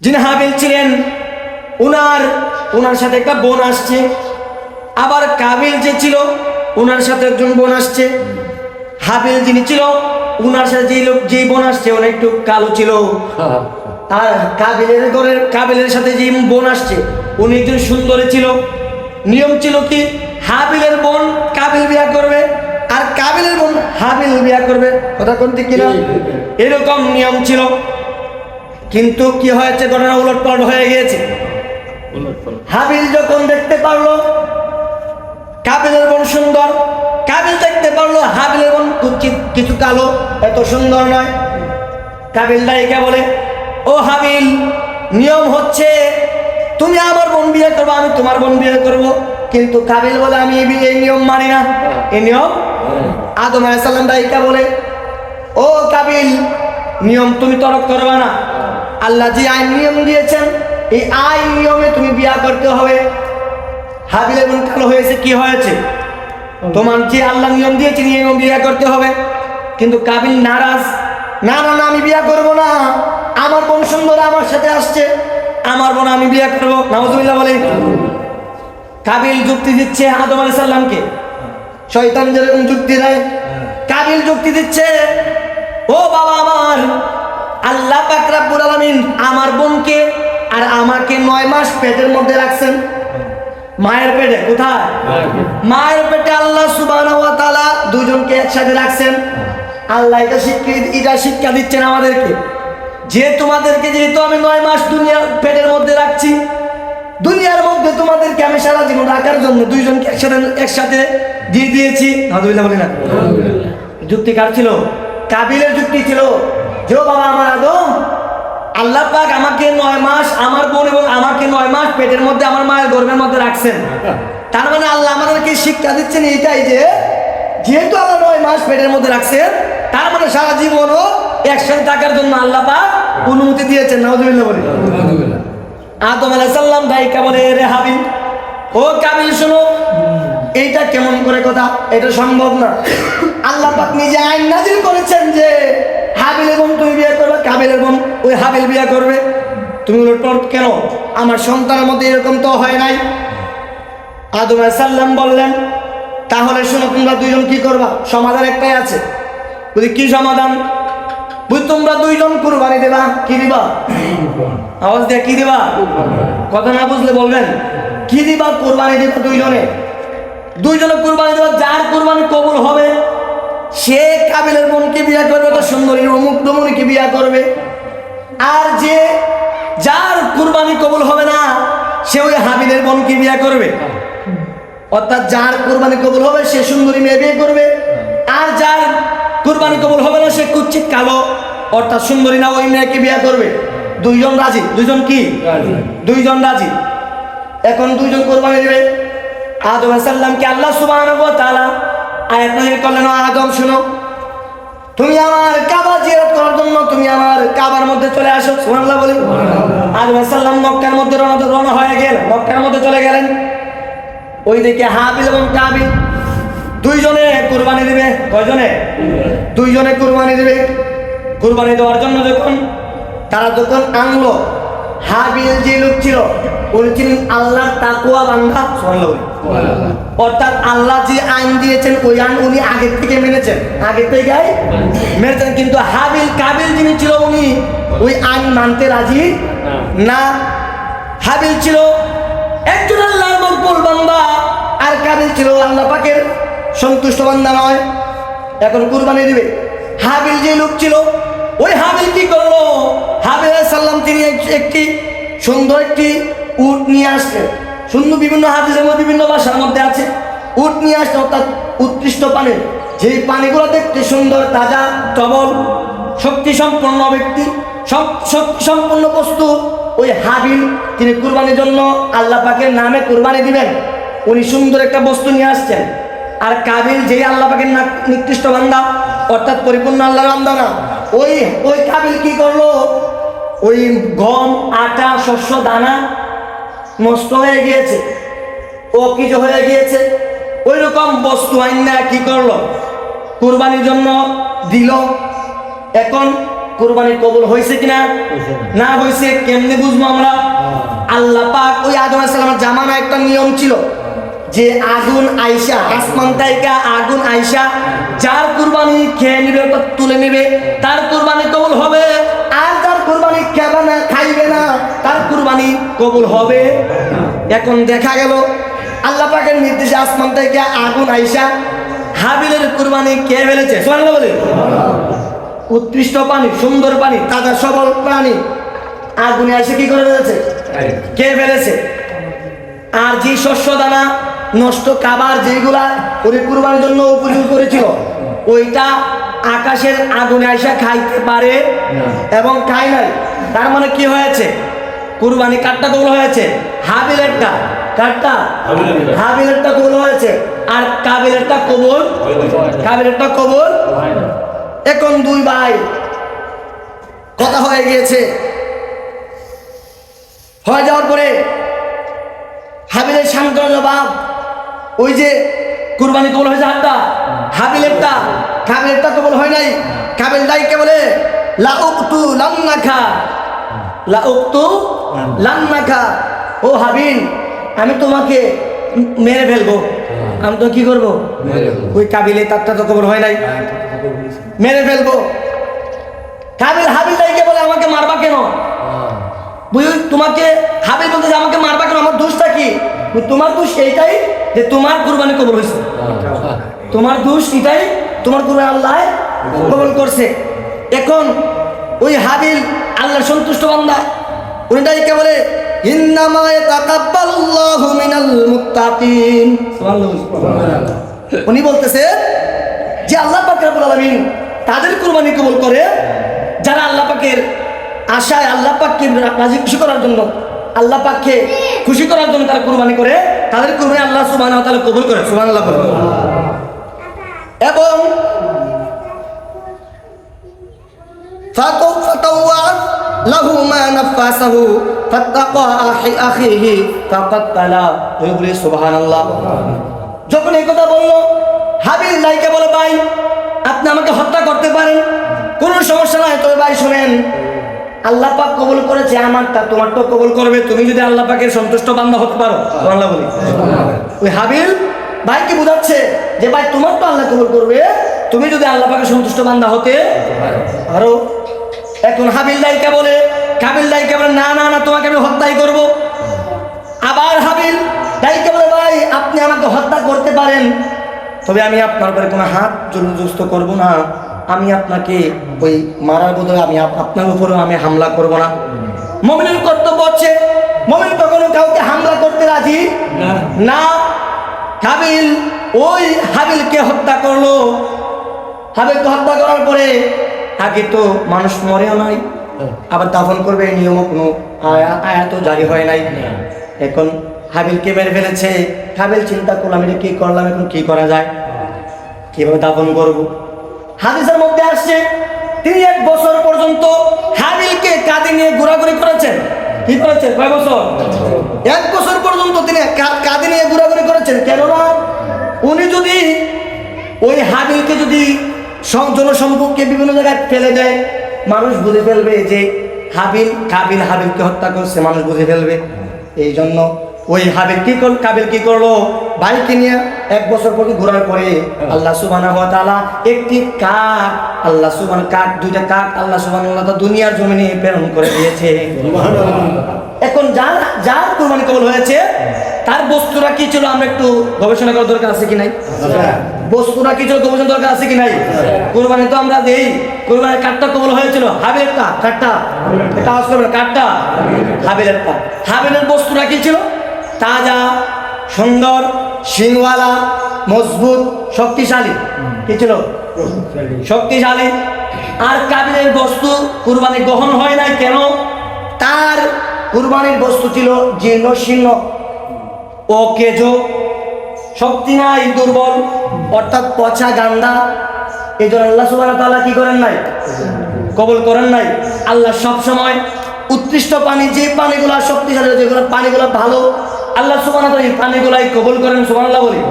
যিনি হাবিল ছিলেন উনার সাথে একটা বোন আসছে, আবার কাবিল যে ছিল উনার সাথে একজন বোন আসছে। হাবিল যিনি ছিল উনার সাথে যেই বোন আসছে উনি একটু কালো ছিল, আর কাবিলের সাথে যে বোন আসছে উনি একজন সুন্দরী ছিল। নিয়ম ছিল কি, হাবিলের বোন কাবিল বিয়া করবে আর কাবিলের বোন হাবিল বিয়া করবে, কথা কোনটি কিনা এরকম নিয়ম ছিল। কিন্তু কি হয়েছে, ঘটনা উলটপালট হয়ে গিয়েছে। হাবিল যখন দেখতে পারলো কাবিলের বোন সুন্দর, কাবিল দেখতে পারলো হাবিলের বোন কিছু কালো, এত সুন্দর নয়। কাবিল দায়িকা বলে, ও হাবিল, নিয়ম হচ্ছে তুমি আমার বোন বিয়ে করবো, আমি তোমার বোন বিয়ে করব। কিন্তু কাবিল বলে, আমি এই নিয়ম মানি না, এই নিয়ম। আদম আলাইহিস সালাম দায়িকা বলে, ও কাবিল, নিয়ম তুমি তরক করবে না। আল্লাহ যে আইন নিয়ম দিয়েছেন এই আইন নিয়মে তুমি বিয়া করতে হবে। হাবিলের বোন কালো হয়েছে, কি হয়েছে, তোমার যে আল্লাহ নিয়ম দিয়েছে নিয়ম বিয়া করতে হবে। কিন্তু কাবিল নারাজ, না না না, আমি বিয়া করব না, আমার বোন সুন্দর আমার সাথে আসছে, আমার বোন আমি বিয়া করবো। নাউজুবিল্লাহ বলে। কাবিল যুক্তি দিচ্ছে আদম আলাইহিস সালামকে, শয়তান যেরকম যুক্তি দেয় কাবিল যুক্তি দিচ্ছে, ও বাবা আমার, আল্লাহ পাক রব্বুল আলামিন আমার বোনকে আর আমাকে 9 মাস পেটের মধ্যে রাখছেন। মায়ের পেটে, কোথায়? মায়ের পেটে আল্লাহ সুবহানাহু ওয়া তাআলা দুজনকে একসাথে রাখছেন। আল্লাহ এটা শিক্ষা দিচ্ছেন আমাদেরকে, যে তোমাদেরকে যেহেতু আমি 9 মাস দুনিয়ার পেটের মধ্যে রাখছি, দুনিয়ার মধ্যে তোমাদেরকে আমি সারা জীবন রাখার জন্য দুইজনকে একসাথে দিয়ে দিয়েছি। আলহামদুলিল্লাহ বলি না। যুক্তি কার ছিল? কাবিলের যুক্তি ছিল, যে বাবা আমার আদম, আল্লাহ পাক আমাকে 9 মাস আমার বোন এবং আমাকে 9 মাস পেটের মধ্যে আমার মায়ের গর্ভের মধ্যে রাখছেন। তার মানে আল্লাহ আমাদেরকে শিক্ষা দিচ্ছেন এইটাই, যে যেহেতু আমার 9 মাস পেটের মধ্যে রাখছেন, তার মানে সারা জীবনও একসাথে থাকার জন্য আল্লাহ পাক অনুমতি দিয়েছেন। নাউজুবিল্লাহ বলি। আদম আলাইহিস সালাম দায়িকা বলে, রে হাবিল, ও কাবিল শোনো, এইটা কেমন করে কথা, এটা সম্ভব না। আল্লাহ পাক নিজে আইন নাজিল করেছেন যে হাবিলের বোন তুমি বিয়ে করবে, কাবিলের বোন ওই হাবিল বিয়ে করবে, তুমি উলটপালট কেন? আমার সন্তানের মধ্যে এরকম তো হয় নাই। আদম আলাইহিস সালাম বললেন, তাহলে শোনো, তোমরা দুইজন কি করবা? সমাধান একটাই আছে। বলি, কি সমাধান? বুঝ, তোমরা দুইজন কুরবানি দেবা। কি দিবা? আওয়াজ দিয়ে কি দিবা? কথা না বুঝলে বলবেন। কি দিবা? কুরবানি দিবা। দুইজনে কুরবানি দেবা। যার কুরবানি কবুল হবে সে কাবিলের বোনকে বিয়ে করবে, তো সুন্দরী অমুক দমনীকে বিয়ে করবে। আর যার কুরবানি কবুল হবে না সে ওই হাবিলের বোনকে বিয়ে করবে। অর্থাৎ যার কুরবানি কবুল হবে সে সুন্দরী মেয়ে বিয়ে করবে, আর যার কুরবানি কবুল হবে না সে কুচ্ছিত কালো অর্থাৎ সুন্দরী না ওই মেয়েকে বিয়ে করবে। দুইজন রাজি। দুইজন কি? দুইজন রাজি। এখন দুইজন কুরবানি দেবে। আদম আলাইহিস সালামকে আল্লাহ সুবহানাহু ওয়া তাআলা আয়াত নাযিল করলেন, আদম শোনো, তুমি আমার কাবা জিয়ারত করার জন্য তুমি আমার কাবার মধ্যে চলে আসো। সুবহানাল্লাহ বলি। আদম আলাইহিস সালাম মক্কার মধ্যে রওনা হয়ে গেলেন, মক্কার মধ্যে চলে গেলেন। ওইদিকে হাবিল এবং কাবিল দুইজনে কুরবানি দিবে। কয়জনে? দুইজনে কুরবানি দিবে। কুরবানি দেওয়ার জন্য তারা যখন আনলো, হাবিল যে লোক ছিল উনি ছিলেন আল্লাহর তাকওয়া বান্দা। সুবহানাল্লাহ। অর্থাৎ আল্লাহ যে আইন দিয়েছেন ওই আইন উনি আগে থেকে মেনেছেন, কিন্তু কাবিল যিনি ছিল উনি ওই আইন মানতে রাজি না। হাবিল ছিল একজন আল্লাহর মকবুল বান্দা, আর কাবিল ছিল আল্লাহ পাকের সন্তুষ্ট বান্দা নয়। এখন কুরবানি দিবে। হাবিল যে লোক ছিল ওই হাবিল কি করলো? হাবিল আলাইহিস সালাম তিনি একটি সুন্দর একটি উট নিয়ে আসলেন। সুন্দর বিভিন্ন হাদিসের মধ্যে বিভিন্ন ভাষার মধ্যে আছে। উট নিয়ে আসলে অর্থাৎ উৎকৃষ্ট পানি, যেই পানিগুলো দেখতে সুন্দর, তাজা, টবল, শক্তি সম্পন্ন ব্যক্তি, শক্তি সম্পন্ন বস্তু। ওই হাবিল তিনি কুরবানির জন্য আল্লাহ পাকের নামে কুরবানি দিবেন, উনি সুন্দর একটা বস্তু নিয়ে আসছেন। আর কাবিল যেই আল্লাহ পাকের নিকৃষ্ট বান্দা অর্থাৎ পরিপূর্ণ আল্লাহর বান্দা না, ওই কাবিল কি করলো? ওই গম, আটা, শস্য দানা নষ্ট হয়ে গিয়েছে, ও কিছু হয়ে গিয়েছে, ওই রকম বস্তু আইনা কি করলো? কুরবানির জন্য দিল। এখন কুরবানি কবুল হয়েছে কিনা না হয়েছে কেমনে বুঝবো আমরা? আল্লাহ পাক ওই আদম আলাইহিস সালামের জামানায় একটা নিয়ম ছিল যে আগুন আইসা আসমান থেকে আগুন আইসা যার কুরবানি খেয়ে নেবে বা তুলে নেবে তার কুরবানি কবুল হবে, আর যার কুরবানি খাবে না খাইবে না তার কুরবানি কবুল হবে। এখন দেখা গেল আল্লাহ পাকের নির্দেশে আসমান থেকে আগুন আইসা হাবিলের কুরবানি খেয়ে ফেলেছে। সুবহানাল্লাহ বলে। উৎকৃষ্ট পানি, সুন্দর পানি, তাজা সবল প্রাণী আগুনে এসে কি করে ফেলেছে? খেয়ে ফেলেছে। আর যে শস্য দানা নষ্ট খাবার যেগুলা ওই কুরবানির জন্য উপযোগ করেছিল ওইটা আকাশের আগুনে এসে খাইতে পারে এবং খায় নাই। তার মানে কি হয়েছে? কুরবানি কাটটা কবুল হয়েছে, হাবিলেরটা কাটটা হাবিলেরটা কবুল হয়েছে, আর কাবিলেরটা কবুল। এখন দুই ভাই কথা হয়ে গিয়েছে, হয়ে যাওয়ার পরে হাবিলের শান্তর জবাব ওই যে কুরবানি কবুল হয়েছে হাতটা কাবিলেরটা কবুল হয় নাই। কাবিল দাইকে বলে লান্নাখা, ও হাবিল আমি তোমাকে মেরে ফেলবো। আমি তো কি করবো? ওই কাবিলে তারটা তো কবুল হয় নাই, মেরে ফেলবো। কাবিল হাবিল দাইকে বলে আমাকে মারবা কেন? তোমাকে হাবিল বলতে যে আমাকে মারবা কেন, আমার দোষটা কি? তোমার দোষ এইটাই যে তোমার কুরবানি কবুল হয়েছে, তোমার দোষ এটাই, তোমার কুরবানি আল্লাহ কবুল করছে। এখন ওই হাবিল আল্লাহর সন্তুষ্ট বান্দা, উনি দাইকে বলে ইন্নামা ইয়াতাকাব্বালুল্লাহু মিনাল মুত্তাকিন। উনি বলতেছে যে আল্লাহ পাক রব্বুল আলামিন তাদের কুরবানি কবুল করে যারা আল্লাহ পাকের আশায় আল্লাহ পাককে রাজি খুশি করার জন্য, আল্লাহ পাককে খুশি করার জন্য তারা কুরবানি করে, তাদের কুরবানি আল্লাহ সুবহানাহু ওয়া তাআলা কবুল করে। সুবহানাল্লাহ। এবং ফাতাওয়া লাহু মা নাফাসাহু ফাত্তাকা আখিহি ফাকাতালা। ওই বলে সুবহানাল্লাহ। যখন এই কথা বলল হাবিল লাইকে বলে ভাই আপনি আমাকে হত্যা করতে পারেন, কোনো সমস্যা নাই, তবে ভাই শুনেন আল্লাহ পাক কবুল করেছে আমারটা, তোমারটাও কবুল করবে তুমি যদি আল্লাহ পাকের সন্তুষ্ট বান্দা হতে পারো। সুবহানাল্লাহ বলি। ওই হাবিল ভাইকে বুঝাচ্ছে যে ভাই তোমার তো আল্লাহ কবুল করবে তুমি যদি আল্লাহ পাকের সন্তুষ্ট বান্দা হতে পারো। এখন হাবিল দাইকে বলে, কাবিল দাইকে বলে না না না তোমাকে আমি হত্যাই করব। আবার হাবিল দাইকে বলে ভাই আপনি আমাকে হত্যা করতে পারেন, তবে আমি আপনার উপরে কোনো হাত জুলুমজুস্ত করব না, আমি আপনাকে ওই মারার বদলে আমি আপনার উপরেও আমি হামলা করব না। মুমিনের কর্তব্য হচ্ছে মুমিন কখনো কাউকে হামলা করতে রাজি না। হাবিল ওই হাবিলকে হত্যা করলো। হাবিলকে হত্যা করার পরে আগে তো মানুষ মরেও নাই, আবার দাফন করবে এই নিয়মও কোনো আয়াতও জারি হয় নাই। এখন হাবিলকে মেরে ফেলেছে, হাবিল চিন্তা করলাম এটা কি করলাম, এখন কি করা যায়, কিভাবে দাফন করবো। হাদিসের মধ্যে আসছে তিনি 1 বছর পর্যন্ত হাবিলকে কাঁধে নিয়ে ঘোরাঘুরি করেছেন। কি করেছেন? কয় বছর? 1 বছর পর্যন্ত তিনি কাঁধে নিয়ে ঘোরাঘুরি করেছেন। কেননা উনি যদি ওই হাবিলকে যদি জনসম্মুখে বিভিন্ন জায়গায় ফেলে দেয় মানুষ বুঝে ফেলবে যে কাবিল হাবিলকে হত্যা করছে, মানুষ বুঝে ফেলবে। এই জন্য ওই কাবিল কি করলো, ভাইকে নিয়ে 1 বছর পর ঘোরার পরে আল্লাহ সুবহানাহু ওয়া তাআলা একটি কাক, আল্লাহ সুবহান কাক, 2টা কাক আল্লাহ সুবহানাহু ওয়া তাআলা দুনিয়ার জমিনে প্রেরণ করে দিয়েছে। এখন যার কুরবানি কবুল হয়েছে তার বস্তুরা কি ছিল আমরা একটু গবেষণা করার দরকার আছে কি নাই? বস্তুরা কি ছিল গবেষণা দরকার আছে কি নাই? কুরবানি তো আমরা দেই, কুরবানির কাঠটা কবুল হয়েছিল হাবিলেরটা, কাঠটা এটা আসলে কাঠটা হাবিলেরটা। হাবিলের বস্তুরা কি ছিল? তাজা, সুন্দর, শিংওয়ালা, মজবুত, শক্তিশালী। কি ছিল? শক্তিশালী। আর কাবিলের বস্তু কুরবানি গ্রহণ হয় নাই কেন? তার কুরবানির বস্তু ছিল জীর্ণ শীর্ণ, অকেজো, শক্তি নাই, দুর্বল, অর্থাৎ পচা গান্দা। এই জন্য আল্লাহ সুবহানাহু ওয়া তাআলা কি করেন নাই? কবুল করেন নাই। আল্লাহ সব সময় উৎকৃষ্ট পানি, যে পানিগুলো শক্তিশালী, যেগুলো পানিগুলো ভালো, আল্লাহ সুবহানাহু ওয়া তাআলা এই পানিগুলাই কবুল করেন। সুবহানাল্লাহ বলি।